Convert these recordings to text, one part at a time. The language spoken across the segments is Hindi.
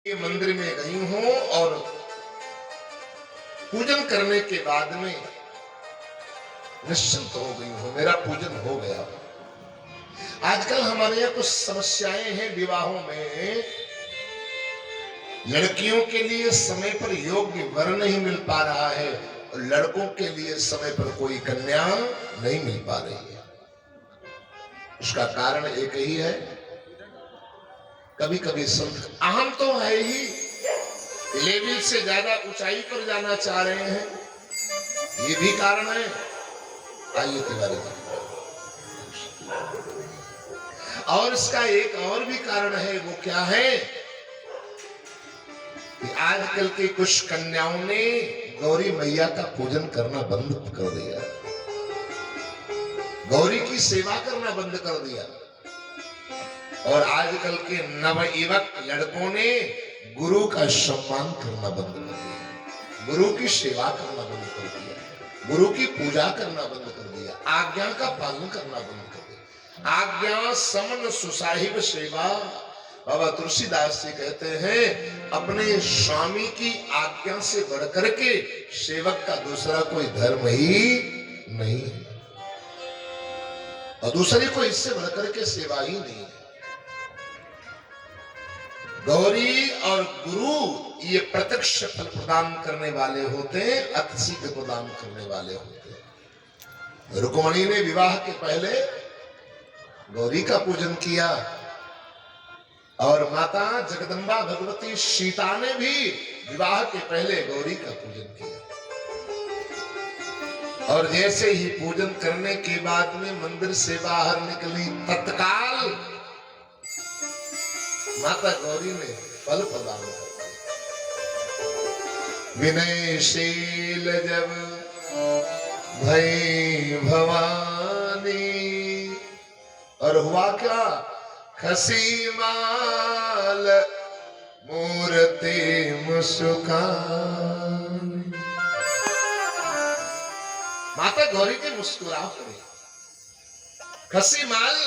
ये मंदिर में गई हूं और पूजन करने के बाद में निश्चिंत हो गई हूं, मेरा पूजन हो गया। आजकल हमारे यहाँ कुछ समस्याएं हैं विवाहों में। लड़कियों के लिए समय पर योग्य वर नहीं मिल पा रहा है और लड़कों के लिए समय पर कोई कन्या नहीं मिल पा रही है। उसका कारण एक ही है, कभी कभी संत अहम तो है ही, लेवल से ज्यादा ऊंचाई पर जाना चाह रहे हैं, ये भी कारण है। आइए तिवारी जी। और इसका एक और भी कारण है, वो क्या है कि आजकल की कुछ कन्याओं ने गौरी मैया का पूजन करना बंद कर दिया, गौरी की सेवा करना बंद कर दिया। और आजकल के नवयुवक लड़कों ने गुरु का सम्मान करना बंद कर दिया, गुरु की सेवा करना बंद कर दिया, गुरु की पूजा करना बंद कर दिया, आज्ञा का पालन करना बंद कर दिया। आज्ञा समन सुसाहिब सेवा। बाबा तुलसीदास जी कहते हैं, अपने स्वामी की आज्ञा से बढ़कर के सेवक का दूसरा कोई धर्म ही नहीं है और दूसरे को इससे बढ़कर के सेवा ही नहीं है। गौरी और गुरु ये प्रत्यक्ष फल प्रदान करने वाले होते हैं, अतिसिद्ध प्रदान करने वाले होते हैं। रुक्मिणी ने विवाह के पहले गौरी का पूजन किया और माता जगदम्बा भगवती सीता ने भी विवाह के पहले गौरी का पूजन किया। और जैसे ही पूजन करने के बाद में मंदिर से बाहर निकली, तत्काल माता गौरी ने फल प्रदान कर विनयशील जब भई भवानी। और हुआ क्या, खसी माल मूर्ति मुस्कान। माता गौरी की मुस्कुराहट रही, खसी माल,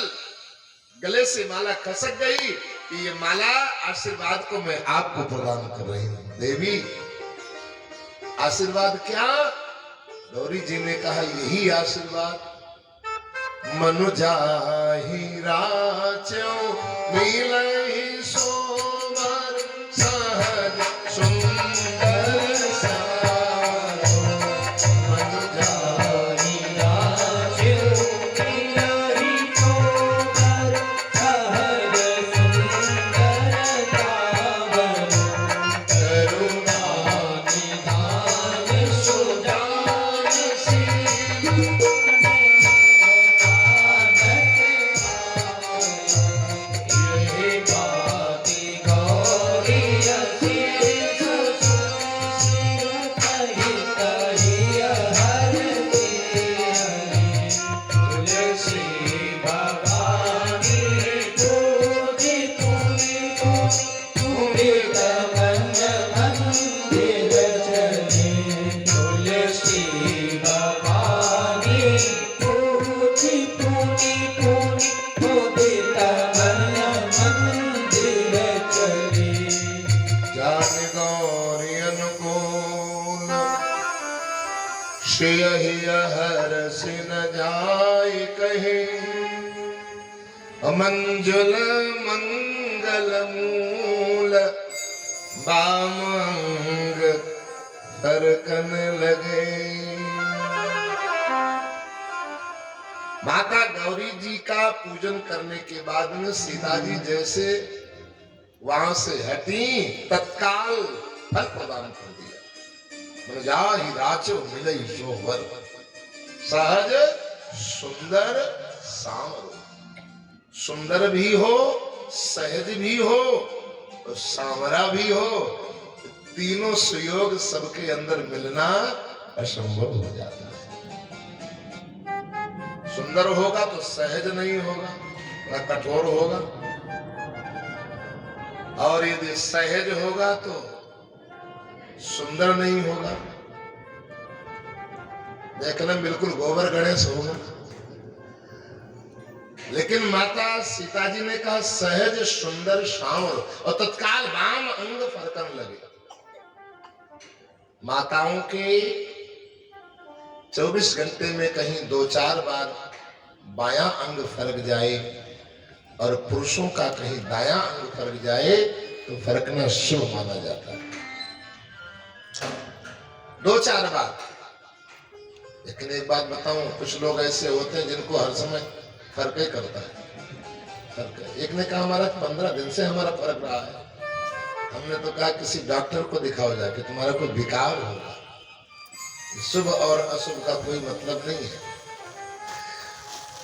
गले से माला खसक गई कि ये माला आशीर्वाद को मैं आपको प्रदान कर रही हूं। देवी आशीर्वाद क्या? गौरी जी ने कहा यही आशीर्वाद, मनु जाहि राचो मिलहि सोबर सहज सुंदर सारो। मनु जाहि राचो मिलहि सोबर सहज सुंदर सारो। करुणा निधान सुजान शील हरस न जाय कहे। मंजुल मंगल मूल बामंग सरकन लगे। माता गौरी जी का पूजन करने के बाद में सीता जी जैसे वहां से हटी, तत्काल फल प्रदान कर दिया। जाहि राचो मिलहि सोबर सहज सुंदर सामरो। सुंदर भी हो, सहज भी हो और सामरा भी हो, तीनों सुयोग सबके अंदर मिलना असंभव हो जाता है। सुंदर होगा तो सहज नहीं होगा, ना कठोर होगा, और यदि सहज होगा तो सुंदर नहीं होगा। देखना बिल्कुल गोबर गणेश होगा, लेकिन माता सीता जी ने कहा सहज सुंदर श्यामल, और तत्काल वाम अंग फरकन लगे। माताओं के 24 घंटे में कहीं 2-4 बार बायां अंग फरक जाए और पुरुषों का कहीं दायां अंग फरक जाए तो फरकना शुभ माना जाता है। 2-4 बार। लेकिन एक बात बताऊं, कुछ लोग ऐसे होते हैं जिनको हर समय फर्क ही करता है। एक ने कहा हमारा 15 दिन से हमारा फर्क रहा है। हमने तो कहा किसी डॉक्टर को दिखाओ जाके, तुम्हारा कोई विकार होगा। शुभ और अशुभ का कोई मतलब नहीं है।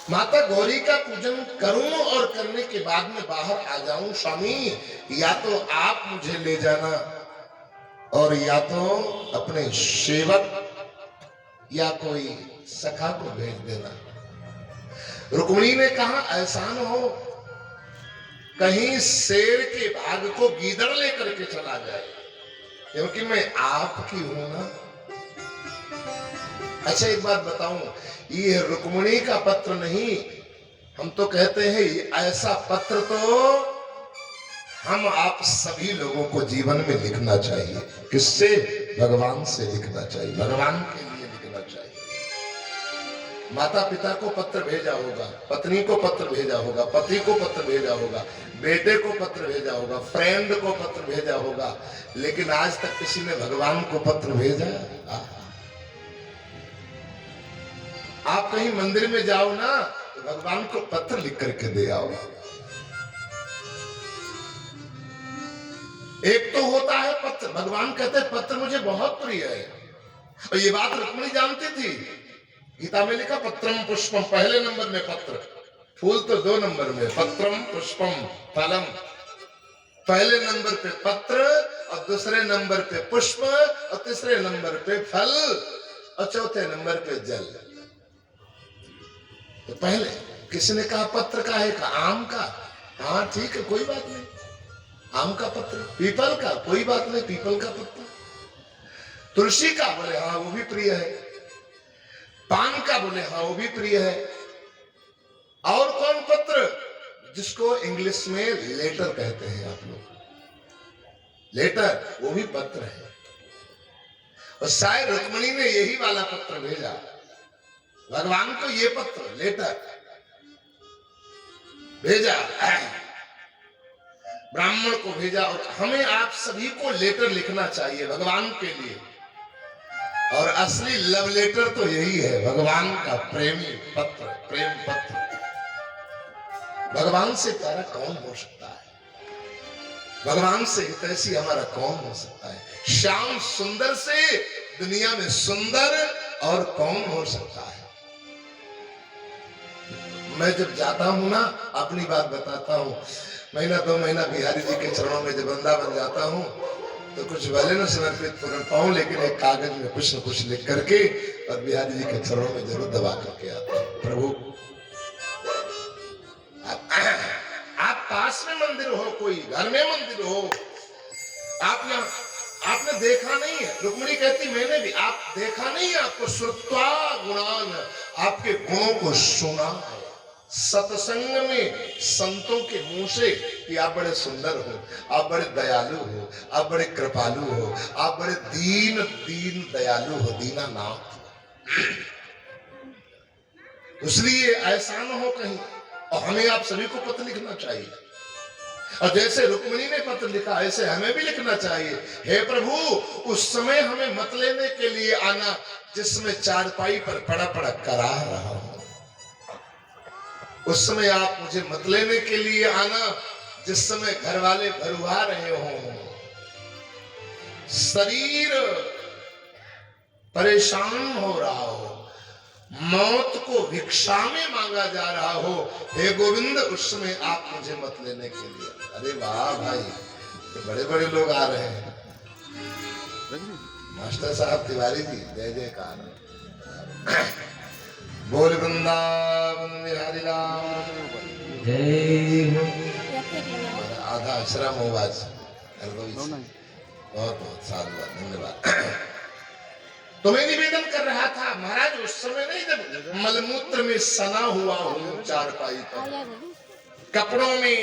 माता गौरी का पूजन करूं और करने के बाद में बाहर आ जाऊं, स्वामी या तो आप मुझे ले जाना और या तो अपने सेवक या कोई सखा को भेज देना। रुक्मिणी ने कहा ऐसा न हो कहीं शेर के भाग को गीदड़ लेकर के चला जाए, क्योंकि मैं आपकी हूं ना। अच्छा एक बात बताऊं, ये रुक्मिणी का पत्र नहीं, हम तो कहते हैं ऐसा पत्र तो हम आप सभी लोगों को जीवन में लिखना चाहिए। किससे? भगवान से लिखना चाहिए, भगवान के लिए लिखना चाहिए। माता पिता को पत्र भेजा होगा, पत्नी को पत्र भेजा होगा, पति को पत्र भेजा होगा, बेटे को पत्र भेजा होगा, फ्रेंड को पत्र भेजा होगा, लेकिन आज तक किसी ने भगवान को पत्र भेजा? आप कहीं मंदिर में जाओ ना तो भगवान को पत्र लिख करके दे आओ। एक तो होता है पत्र, भगवान कहते हैं पत्र मुझे बहुत प्रिय है, और ये बात रुक्मिणी जानती थी। गीता में लिखा पत्रम पुष्पम, पहले नंबर में पत्र, फूल तो 2 नंबर में, पत्रम पुष्पम फलम। पहले नंबर पे पत्र और दूसरे नंबर पे पुष्प और तीसरे नंबर पे फल और चौथे नंबर पे जल। तो पहले किसी ने कहा पत्र का है, का आम का, हाँ ठीक है कोई बात नहीं, आम का पत्र। पीपल का, कोई बात नहीं, पीपल का पत्र। तुलसी का, बोले हाँ वो भी प्रिय है। पान का, बोले हाँ वो भी प्रिय है। और कौन पत्र? जिसको इंग्लिश में लेटर कहते हैं आप लोग, लेटर, वो भी पत्र है। और शायद रुक्मिणी ने यही वाला पत्र भेजा भगवान को, ये पत्र लेटर भेजा, ब्राह्मण को भेजा। और हमें आप सभी को लेटर लिखना चाहिए भगवान के लिए, और असली लव लेटर तो यही है, भगवान का प्रेमी पत्र, प्रेम पत्र। भगवान से प्यारा कौन हो सकता है? भगवान से हितैषी हमारा कौन हो सकता है? श्याम सुंदर से दुनिया में सुंदर और कौन हो सकता है? मैं जब जाता हूं ना, अपनी बात बताता हूं, महीना 2 महीना बिहारी जी के चरणों में जब वृंदावन जाता हूं तो कुछ भले न समर्पित कर पाऊं, लेकिन एक कागज में कुछ न कुछ लिख करके और बिहारी जी के चरणों में जरूर दबा करके आता हूं। प्रभु आप पास में मंदिर हो, कोई घर में मंदिर हो, आपने देखा नहीं है। रुक्मिणी कहती मैंने भी, आप देखा नहीं है, आपको श्रुत्वा गुणान, आपके गुणों को सुना है सत्संग में, संतों के मुंह से कि आप बड़े सुंदर हो, आप बड़े दयालु हो, आप बड़े कृपालु हो, आप बड़े दीन दयालु हो, दीनानाथ। इसलिए ऐसा न हो कहीं, और हमें आप सभी को पत्र लिखना चाहिए। और जैसे रुक्मिणी ने पत्र लिखा ऐसे हमें भी लिखना चाहिए। हे प्रभु, उस समय हमें मत लेने के लिए आना जिसमें चारपाई पर पड़ा पड़ा करा रहा हूं। उस समय आप मुझे मत लेने के लिए आना जिस समय घर वाले भरुआ रहे हो, शरीर परेशान हो रहा हो, मौत को भिक्षा में मांगा जा रहा हो। हे गोविंद, उस समय आप मुझे मत लेने के लिए। अरे वाह भाई, तो बड़े बड़े लोग आ रहे हैं। मास्टर साहब तिवारी जी, जय जयकार। बोल वृंदावन बिहारी लाल जय। आधा अक्षरा मोहबाज बहुत बहुत साधुवाद, धन्यवाद। तो मैं निवेदन कर रहा था महाराज, उस समय नहीं जब मलमूत्र में सना हुआ हूँ चारपाई पर, कपड़ों में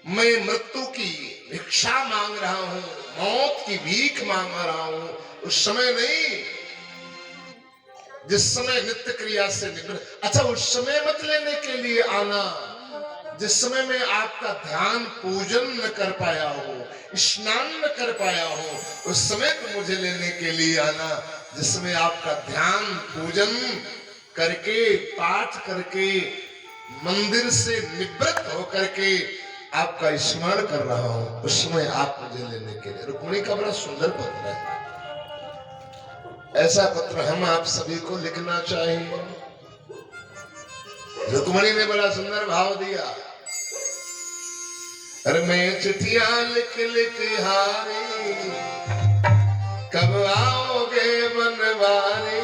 मैं मृत्यु की भिक्षा मांग रहा हूँ, मौत की भीख मांग रहा हूँ, उस समय नहीं जिस समय नित्य क्रिया से निवृत्त। अच्छा, उस समय मत लेने के लिए आना जिस समय मैं आपका ध्यान पूजन न कर पाया हो, स्नान न कर पाया हो, उस समय तो मुझे लेने के लिए आना जिसमें आपका ध्यान पूजन करके पाठ करके मंदिर से निवृत्त होकर के आपका स्मरण कर रहा हूं, उसमें आप मुझे लेने के लिए। रुक्मिणी का बड़ा सुंदर पत्र है, ऐसा पत्र हम आप सभी को लिखना चाहिए। रुक्मिणी ने बड़ा सुंदर भाव दिया, अरे मैं चिट्ठियां लिख लिख हारे, कब आओगे बनवारे,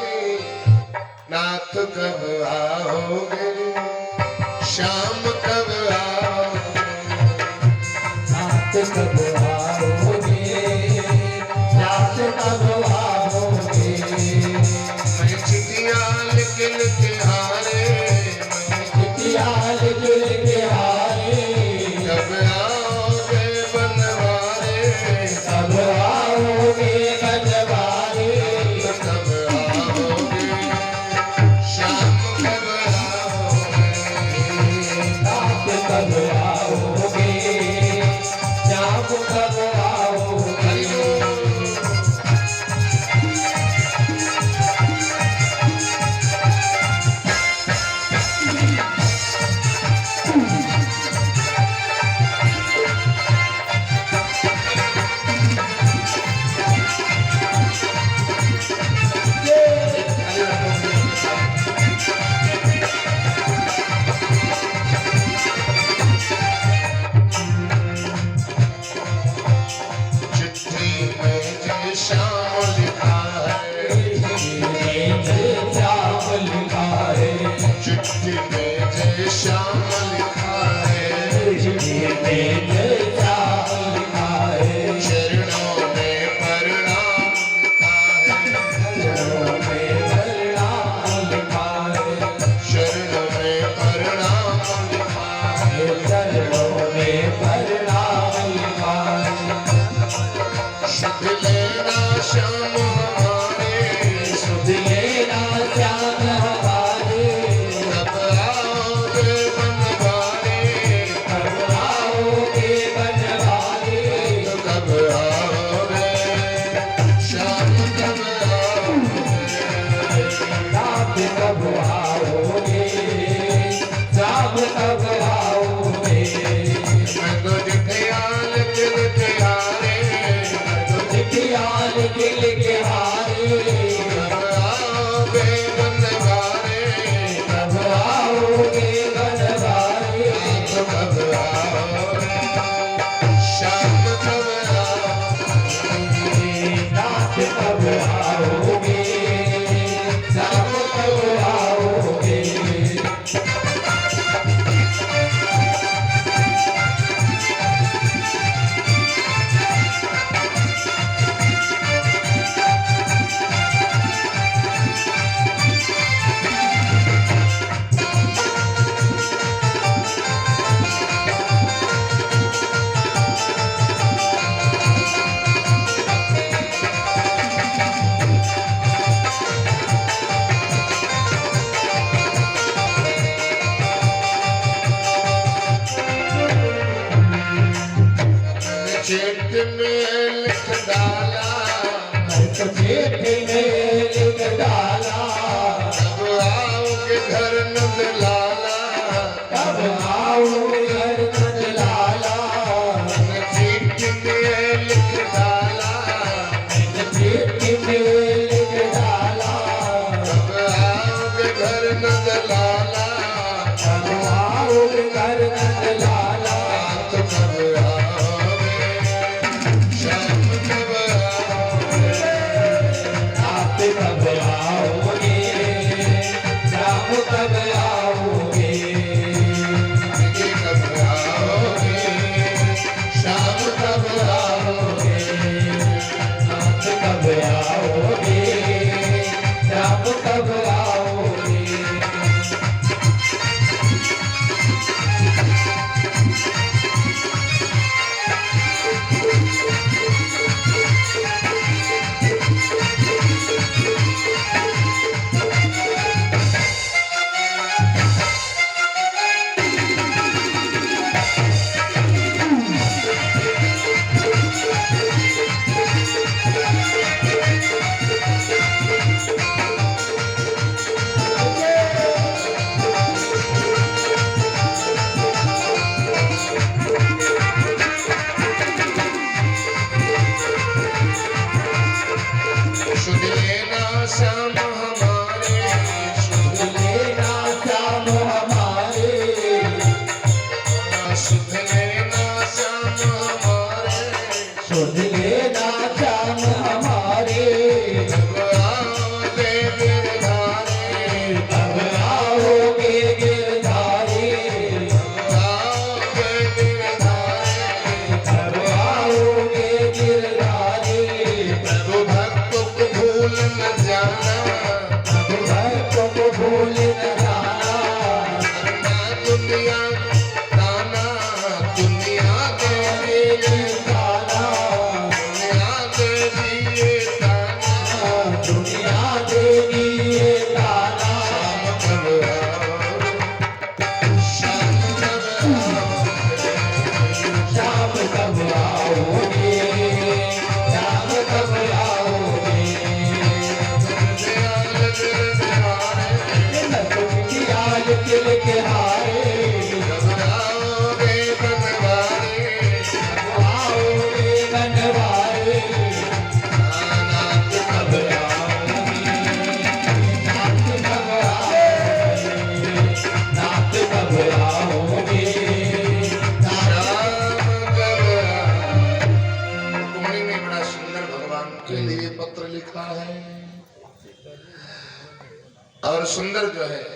नाथ कब आओगे, शाम कब आओगे, नाथ कब आओगे, नाथ कब आओगे। मैं चिट्ठियां लिख लिख हारे, चिट्ठियां लिख लिख हारे, कब आओगे बनवारे, कब आओगे बनवारे, कब आओगे, शाम कब आओगे, नाथ कब आओगे, शाम कब आओगे। चिट्ठी में जय श्याम लिखा है, श्याम लिखा है, चिट्ठी में जय श्याम लिखा है, चिट्ठी में श्याम लिखा है, चरणों में प्रणाम लिखा है, चरणों में प्रणाम लिखा है, चरणों में प्रणाम लिखा है, चरणों में प्रणाम लिखा है। शुद्ध लेना श्याम हमारे, सुध लेना श्याम हमारे, कब आओगे बनवारे, कब आओगे बनवारे, कब आओगे, श्याम कब आओगे, नाथ कब आओगे, श्याम कब आओगे। मैं तो चिट्ठियां लिख लिख हारे, चिट्ठियां लिख लिख हारे, कब आओगे बनवारे, कब आओगे बनवारे, आप कब आओगे, शाम कब आओगे, नाथ कब आओगे, श्याम कब आओगे। चेट में लिख डाला, चिट्ठी में लिख डाला, कब आओगे घर नंद लाला, कब आओगे घर नंद लाला, चिट्ठी में लिख डाला, चिट्ठी में लिख डाला, कब आओगे घर नंद लाला, कब आओगे घर नंद लाला, आप कब आओगे, शाम कब आओगे, आप कब आओगे, शाम कब आओगे। ये कब श्याम हमारे, सुध लेना श्याम हमारे, सुध लेना श्याम हमारे, सुध लेना श्याम हमारे, जब आओगे गिरधारे, तब आओगे गिरधारी, आओगे गिरधारे, तब आओगे गिरधारी, प्रभु भक्तों को भूल न जाना, तब भक्तों को भूल न जाना, करना दुनिया दाना, दुनिया देवी गाना, दुनिया देवी ये दाना, दुनिया देगी ये गाना, कब आओ, शाम कब आओगे, शाम कब आओगे, शाम कब आओगे, दयाल गिरधारे, दयाल किल के हारे, कब आओगे बनवारे, आओगे बनवारे, नाथ कब आओगे, नाथ कब आओगे, नाथ कब आओगे, श्याम कब आओ। रुक्मिणी ने बड़ा सुंदर भगवान के लिए पत्र लिखा है, और सुंदर जो है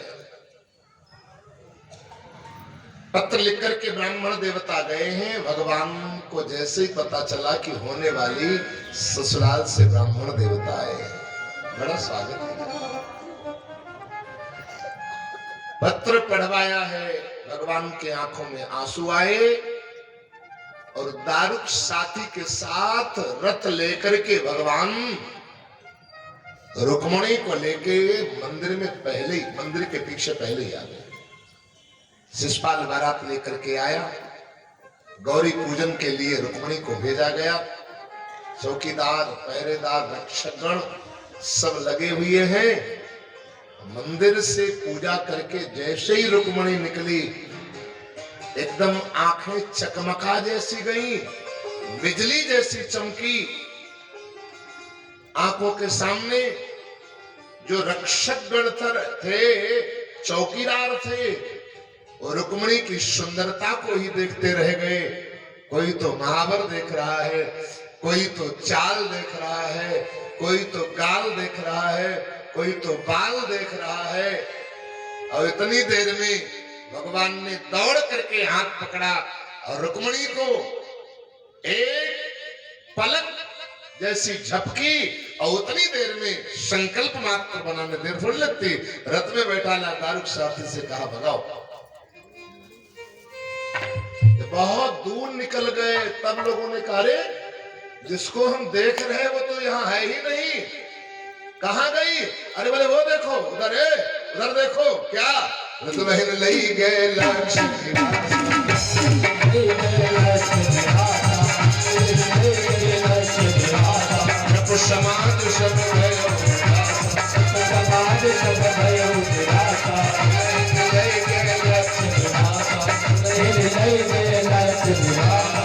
पत्र लिख करके ब्राह्मण देवता गए हैं। भगवान को जैसे ही पता चला कि होने वाली ससुराल से ब्राह्मण देवता आए हैं, बड़ा स्वागत है। पत्र पढ़वाया है, भगवान के आंखों में आंसू आए, और दारुक साथी के साथ रथ लेकर के भगवान रुक्मिणी को लेके मंदिर में पहले ही, मंदिर के पीछे पहले ही आ गए। शिषपाल बारात लेकर के आया, गौरी पूजन के लिए रुक्मिणी को भेजा गया। चौकीदार, पहरेदार, रक्षकगण सब लगे हुए हैं। मंदिर से पूजा करके जैसे ही रुक्मिणी निकली, एकदम आंखें चकमका जैसी गई, बिजली जैसी चमकी। आंखों के सामने जो रक्षकगण थे, चौकीदार थे, वो रुक्मिणी की सुंदरता को ही देखते रह गए। कोई तो महावर देख रहा है, कोई तो चाल देख रहा है, कोई तो गाल देख रहा है, कोई तो बाल देख रहा है। और इतनी देर में भगवान ने दौड़ करके हाथ पकड़ा और रुक्मिणी को एक पलक जैसी झपकी, और उतनी देर में संकल्प मात्र बनाने देर थोड़ी लगती। रथ में बैठा ला दारुक साथी से कहा भगाओ। बहुत दूर निकल गए, तब लोगों ने कहा रे जिसको हम देख रहे हैं वो तो यहाँ है ही नहीं, कहाँ गई? अरे बोले वो देखो उधर है, उधर देखो। क्या? दुल्हन लई गए लक्ष्मी समाज सब भयो समाज सब भयो विरासा, लई गए लक्ष्मी लई गए लक्ष्मी माता।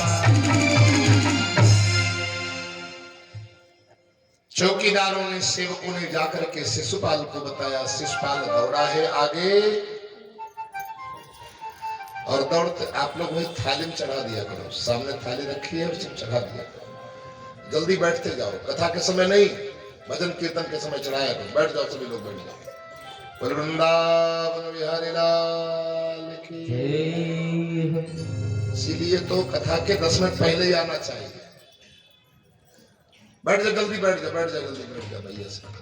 चौकीदारों ने, सेवकों ने जाकर के शिशुपाल को बताया। शिशुपाल दौड़ा है आगे, और दौड़ते आप लोग वही थाली में चढ़ा दिया करो, सामने थाली रखी है उसमें चढ़ा दिया करो। जल्दी बैठते जाओ, कथा के समय नहीं, भजन कीर्तन के समय चढ़ाया करो। बैठ जाओ, सभी लोग बैठ जाओ। बोल वृंदावन बिहारी लाल की। इसीलिए तो कथा के 10 मिनट पहले ही आना चाहिए। बैठ जा, जल्दी बैठ जा, बैठ जा, जल्दी बैठ जा भैया से।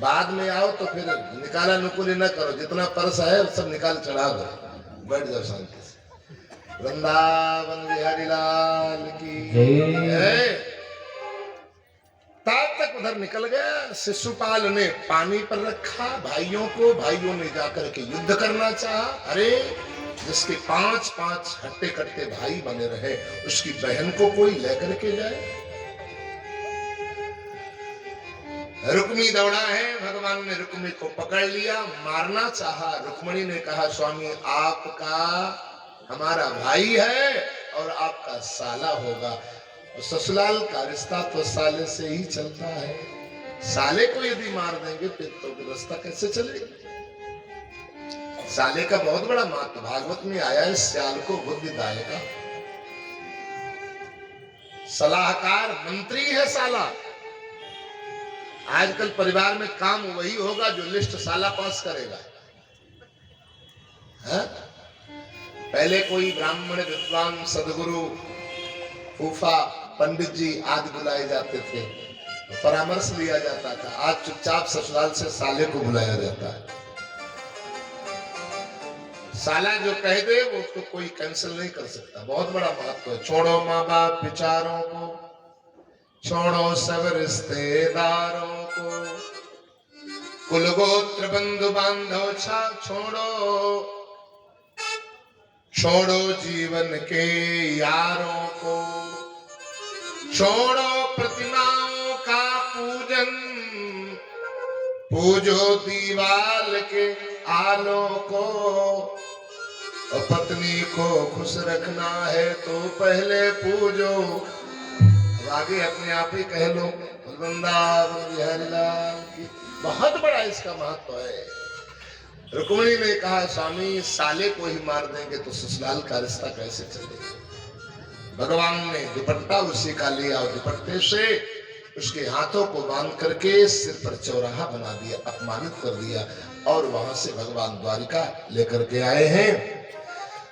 बाद में आओ तो फिर निकाला नुकुली न करो, जितना पर्स है सब निकाल चढ़ा दो, बैठ जाओ शांति से। वृंदावन बिहारी लाल की जय। तब तक उधर निकल गया। शिशुपाल ने पानी पर रखा भाइयों को, भाइयों ने जाकर के युद्ध करना चाहा। अरे जिसके 5-5 हट्टे कट्टे भाई बने रहे, उसकी बहन को कोई लेकर के जाए। रुक्मी दौड़ा है, भगवान ने रुक्मी को पकड़ लिया, मारना चाहा। रुक्मिणी ने कहा स्वामी आपका हमारा भाई है और आपका साला होगा, और ससुराल का रिश्ता तो साले से ही चलता है। साले को यदि मार देंगे फिर तो रास्ता कैसे चलेगा। साले का बहुत बड़ा महत्व भागवत में आया है। स्याल को बुद्धिदायका, सलाहकार, मंत्री है साला। आजकल परिवार में काम वही होगा जो लिस्ट साला पास करेगा। है? पहले कोई ब्राह्मण, विद्वान, सदगुरु, फूफा, पंडित जी आदि बुलाए जाते थे, परामर्श लिया जाता था। आज चुपचाप ससुराल से साले को बुलाया जाता है। साला जो कह दे वो उसको कोई कैंसिल नहीं कर सकता। बहुत बड़ा महत्व है। छोड़ो माँ बाप विचारों को, छोड़ो सब रिश्तेदारों को, कुल गोत्र बंधु बांधव छोड़ो, छोड़ो जीवन के यारों को, छोड़ो प्रतिमाओं का पूजन, पूजो दीवाल के आलों को। और पत्नी को खुश रखना है तो पहले पूजो। अब आगे अपने आप ही कह लो, वृंदावन बिहारी लाल की। बहुत बड़ा इसका महत्व है। रुक्मिणी ने कहा, स्वामी साले को ही मार देंगे तो ससुराल का रिश्ता कैसे चलेगा। भगवान ने दुपट्टा उसी का लिया और दुपट्टे से उसके हाथों को बांध करके सिर पर चौराहा बना दिया, अपमानित कर दिया। और वहां से भगवान द्वारिका लेकर के आए हैं।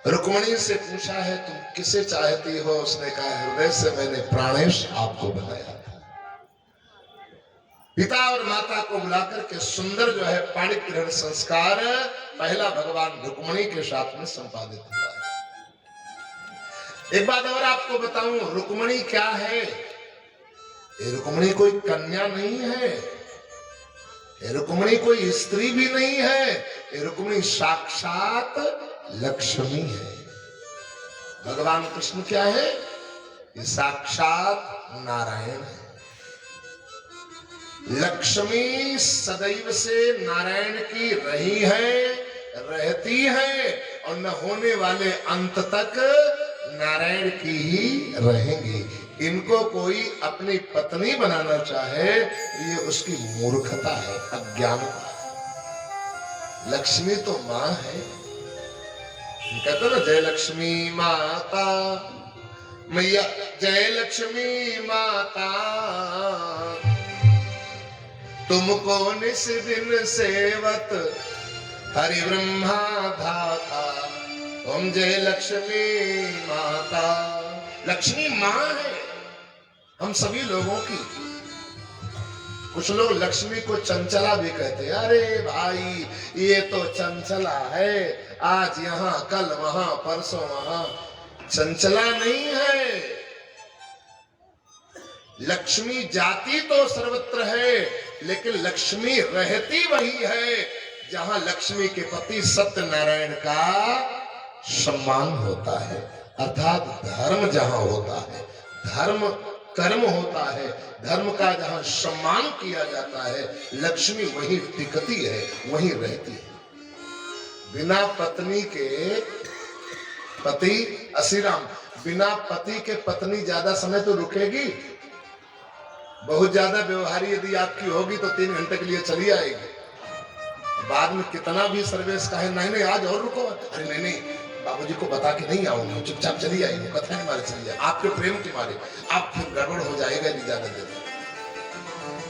रुक्मिणी से पूछा है, तुम किसे चाहती हो? उसने कहा, हृदय से मैंने प्राणेश आपको बनाया था। पिता और माता को बुलाकर के सुंदर जो है पाणिग्रहण ग्रहण संस्कार पहला भगवान रुक्मिणी के साथ में संपादित हुआ है। एक बात और आपको बताऊं, रुक्मिणी क्या है? ये रुक्मिणी कोई कन्या नहीं है, ये रुक्मिणी कोई स्त्री भी नहीं है, ये रुक्मिणी साक्षात लक्ष्मी है। भगवान कृष्ण क्या है? ये साक्षात नारायण है। लक्ष्मी सदैव से नारायण की रही है, रहती है और न होने वाले अंत तक नारायण की ही रहेंगी। इनको कोई अपनी पत्नी बनाना चाहे ये उसकी मूर्खता है, अज्ञानता है। लक्ष्मी तो माँ है। कहते ना, जय लक्ष्मी माता मैया, जय लक्ष्मी माता, तुमको निस दिन सेवत हरि ब्रह्मा धाता, तुम जय लक्ष्मी माता। लक्ष्मी माँ है हम सभी लोगों की। कुछ लोग लक्ष्मी को चंचला भी कहते हैं। अरे भाई ये तो चंचला है, आज यहाँ कल वहां परसों वहां। चंचला नहीं है। लक्ष्मी जाति तो सर्वत्र है, लेकिन लक्ष्मी रहती वही है जहां लक्ष्मी के पति सत्यनारायण का सम्मान होता है। अर्थात धर्म जहां होता है, धर्म कर्म होता है, धर्म का जहां सम्मान किया जाता है, लक्ष्मी वही टिकती है, वही रहती है। बिना पत्नी के पति, असीराम, बिना पति के पत्नी ज्यादा समय तो रुकेगी? बहुत ज्यादा व्यवहारी यदि आपकी होगी तो 3 घंटे के लिए चली आएगी। बाद में कितना भी सर्वेश कहे, नहीं नहीं आज और रुको, अरे नहीं नहीं बाबूजी को बता के नहीं आऊंगा, चुपचाप चली आएगी, कथा के मारे चली जाए, आपके प्रेम के मारे। आप फिर गड़बड़ हो जाएगा नहीं ज्यादा देर।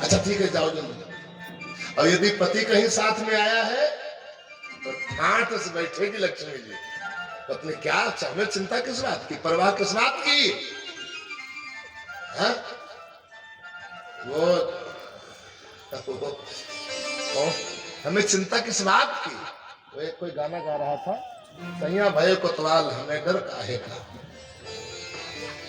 अच्छा ठीक है, जाओ जल्दी। और यदि पति कहीं साथ में आया है तो ठाठ से बैठेगी लक्ष्मी जी। पत्नी क्या हमें चिंता किस बात की, परवाह किस बात की है? वो हमें चिंता किस बात की। वो एक कोई गाना गा रहा था, सैया भय कोतवाल हमें डर काहे का।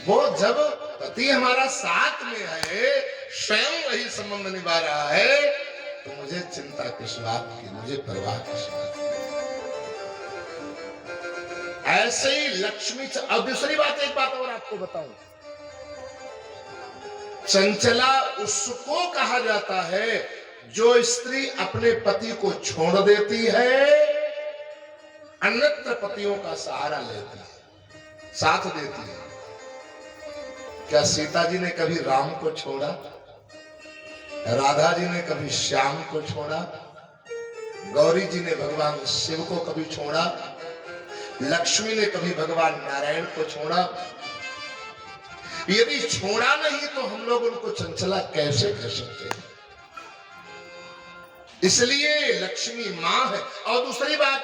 वो जब पति हमारा साथ में है, स्वयं वही संबंध निभा रहा है, तो मुझे चिंता किस बात की, मुझे परवाह किस बात की। ऐसे ही लक्ष्मी। अब दूसरी बात, एक बात और आपको बताऊं, चंचला उसको कहा जाता है जो स्त्री अपने पति को छोड़ देती है, अन्यत्र पतियों का सहारा लेती है, साथ देती है। क्या सीता जी ने कभी राम को छोड़ा? राधा जी ने कभी श्याम को छोड़ा? गौरी जी ने भगवान शिव को कभी छोड़ा? लक्ष्मी ने कभी भगवान नारायण को छोड़ा? यदि छोड़ा नहीं तो हम लोग उनको चंचला कैसे कह सकते हैं? इसलिए लक्ष्मी मां है। और दूसरी बात,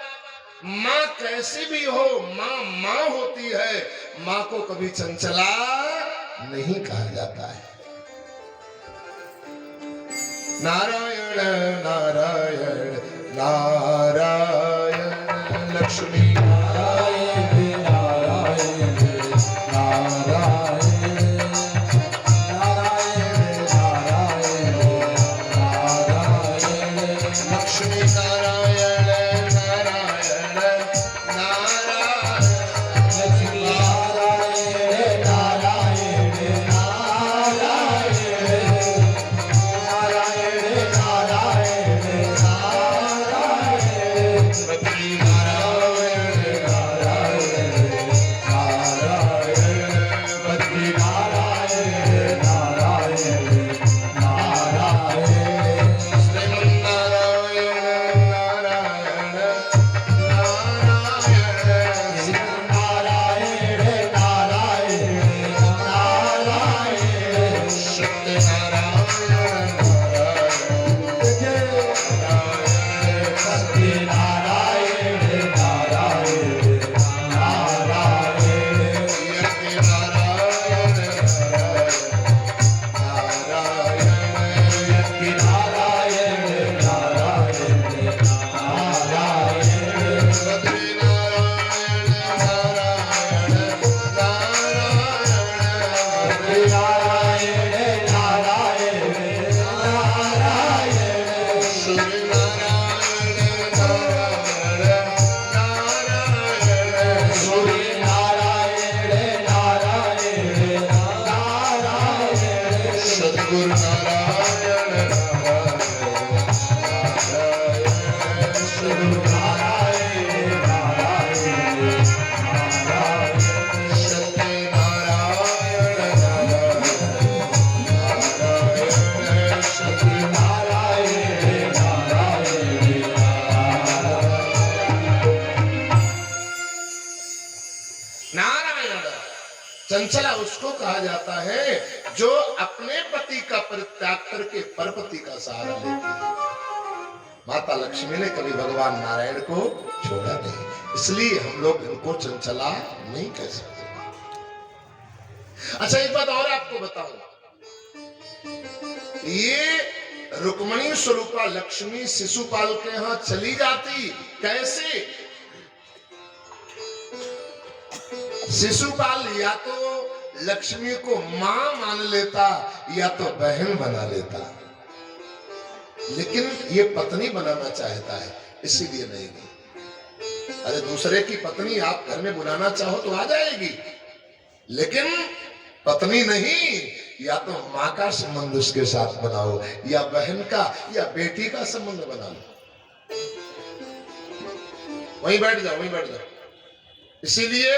मां कैसी भी हो, मां मां होती है। मां को कभी चंचला नहीं कहा जाता है। नारायण नारायण नारायण लक्ष्मी नारायण नारायण नारायण नारायण नारायण लक्ष्मी नारायण नारायण नारायण लक्ष्मी नारायण नारायण नारायण नारायण नारायण लक्ष्मी नारायण बद्री नारायण नारायण नारायण श्रीमन नारायण नारायण नारायण नारायण नारायण नारायण सत्य नारायण सत्य नारायण नारायण नारायण यज्ञ नारायण नारायण यज्ञ नारायण नारायण नारायण बद्री नारायण नारायण नारायण नारायण नारायण श्री नारायण नारायण सूर्य नारायण नारायण नारायण सद्गुरु नारायण सद्गुरु नारायण नारायण नारायण सत्य नारायण नारायण सत्य नारायण नारायण नारायण। चंचला उसको कहा जाता है जो अपने पति का परित्याग करके परपति का सहारा लेती है। माता लक्ष्मी ने कभी भगवान नारायण को छोड़ा नहीं, इसलिए हम लोग इनको चंचला नहीं कह सकते। अच्छा, एक बात और आपको बताऊं, ये रुक्मणी स्वरूपा लक्ष्मी शिशुपाल के यहाँ चली जाती कैसे? शिशुपाल या तो लक्ष्मी को मां मान लेता या तो बहन बना लेता, लेकिन ये पत्नी बनाना चाहता है, इसीलिए नहीं गई। अरे दूसरे की पत्नी आप घर में बुलाना चाहो तो आ जाएगी, लेकिन पत्नी नहीं। या तो माँ का संबंध उसके साथ बनाओ, या बहन का या बेटी का संबंध बना लो। वहीं बैठ जाओ, वहीं बैठ जाओ। इसीलिए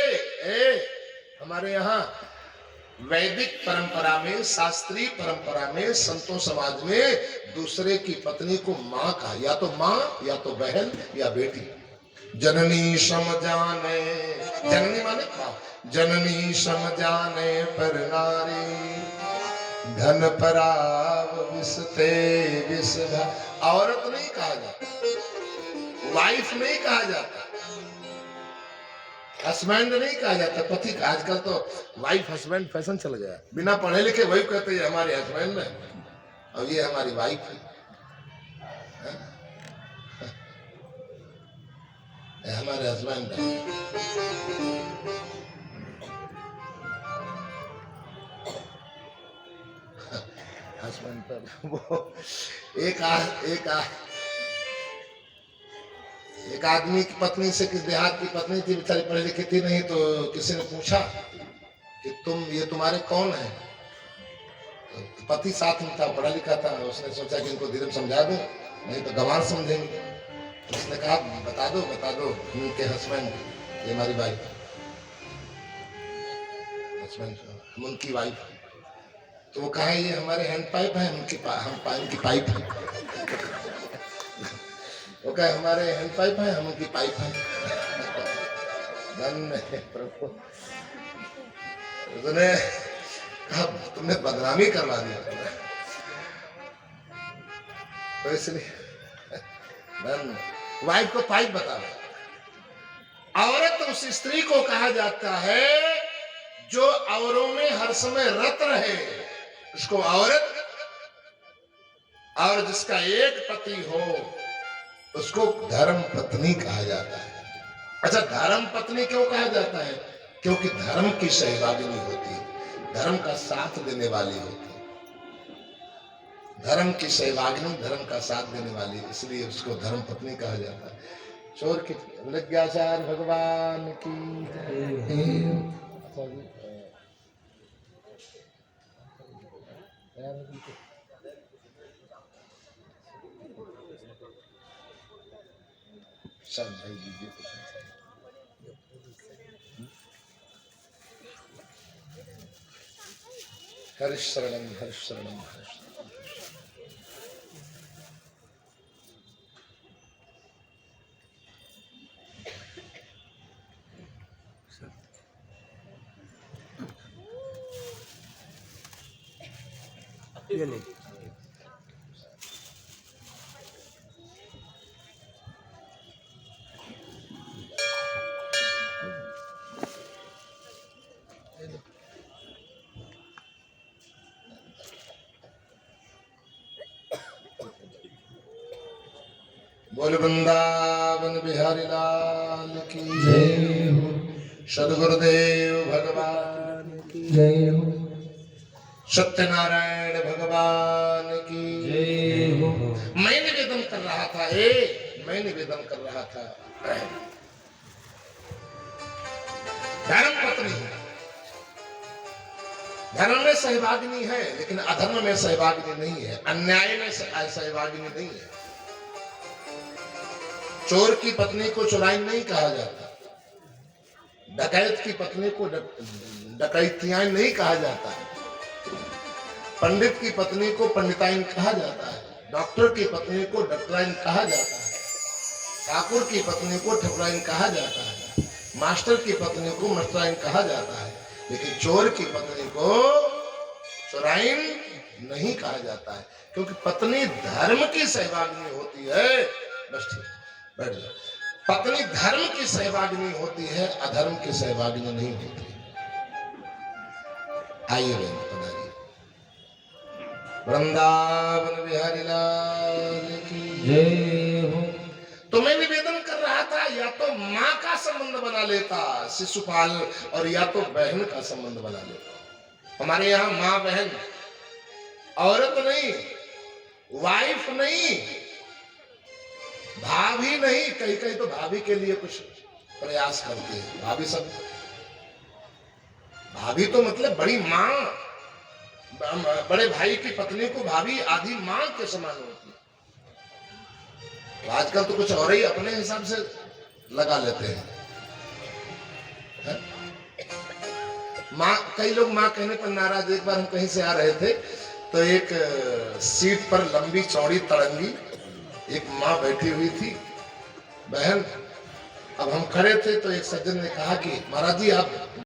हमारे यहाँ वैदिक परंपरा में, शास्त्रीय परंपरा में, संतों समाज में दूसरे की पत्नी को माँ कहा, या तो माँ या तो बहन या बेटी। जननी सम जाने, जननी माने माँ, जननी सम जाने पर नारी, धन पराव विसते विसधा। औरत नहीं कहा जाता, वाइफ नहीं कहा जाता, हस्बैंड नहीं कहा जाता, पति का। आजकल तो वाइफ हस्बैंड फैशन चल गया, बिना पढ़े लिखे वही कहते हैं हमारे हस्बैंड है और ये हमारी वाइफ है। ये हमारे हस्बैंड है। हस्बैंड पर वो एक आदमी की पत्नी से, किस देहात की पत्नी थी, बेचारी पढ़ी लिखी थी नहीं, तो किसी ने पूछा कि ये तुम्हारे कौन है? तो पति साथ में था, पढ़ा लिखा था, उसने सोचा कि इनको धीरे समझा दो, नहीं तो गंवार समझेंगे। तो उसने कहा बता दो इनके हस्बैंड, ये हमारी वाइफ। हस्बैंड, हम उनकी वाइफ। तो वो कहे ये हमारे हैंड पाइप है, हम उनकी पाइप है। वो कहे हमारे हैंड पाइप है, हम उनकी पाइप है। धन्य है प्रभु। उसने कहा तुमने बदनामी करवा दिया। तो इसलिए वाइफ को पाइप बता रहा। औरत उस स्त्री को कहा जाता है जो औरों में हर समय रत रहे, उसको औरत। और जिसका एक पति हो उसको धर्म पत्नी कहा जाता है। अच्छा, धर्म पत्नी क्यों कहा जाता है? क्योंकि धर्म की सहभागिनी होती है, धर्म का साथ देने वाली होती है। धर्म की सहभागिनी, धर्म का साथ देने वाली, इसलिए उसको धर्म पत्नी कहा जाता है। चोर की विज्ञासार भगवान की। सब भाई दीजिए कुछ हर्ष शरणम, हर्ष शरणम, हर्ष। ये ले बोल वृंदावन बिहारी लाल की जय हो, सदगुरुदेव भगवान की जय हो, सत्यनारायण भगवान की जय हो। मैं निवेदन कर रहा था, मैं निवेदन कर रहा था, धर्म पत्नी धर्म में सहभागिनी है लेकिन अधर्म में सहभागिनी नहीं है, अन्याय में सहभागिनी नहीं है। चोर की पत्नी को चुराइन नहीं कहा जाता, डकैत की पत्नी को डकैतियां नहीं कहा जाता, पंडित की पत्नी को पंडिताइन कहा जाता है, डॉक्टर की पत्नी को डॉक्टराइन कहा जाता है, ठाकुर की पत्नी को ठकुराइन कहा जाता है, मास्टर की पत्नी को मास्टराइन कहा जाता है, लेकिन चोर की पत्नी को चोराइन नहीं कहा जाता है, क्योंकि पत्नी धर्म की सहभागिनी होती है। बस ठीक, बैठ जाओ। पत्नी धर्म की सहभागिनी होती है, अधर्म की सहभागिनी नहीं होती। आइए बहन, पधारिए। वृंदावन बिहारी लाल की जय हो। तो मैं निवेदन कर रहा था, या तो माँ का संबंध बना लेता शिशुपाल, और या तो बहन का संबंध बना लेता। हमारे यहाँ माँ बहन, औरत नहीं, वाइफ नहीं, भाभी नहीं, कहीं कहीं तो भाभी के लिए कुछ प्रयास करती है। भाभी सब, भाभी तो मतलब बड़ी माँ, बड़े भाई की पत्नी को भाभी आधी माँ के समान होती है। तो आजकल तो कुछ और ही अपने हिसाब से लगा लेते हैं, है? माँ, कई लोग माँ कहने पर नाराज। एक बार हम कहीं से आ रहे थे तो एक सीट पर लंबी चौड़ी तड़ंगी एक माँ बैठी हुई थी, बहन। अब हम खड़े थे तो एक सज्जन ने कहा कि महाराज जी आप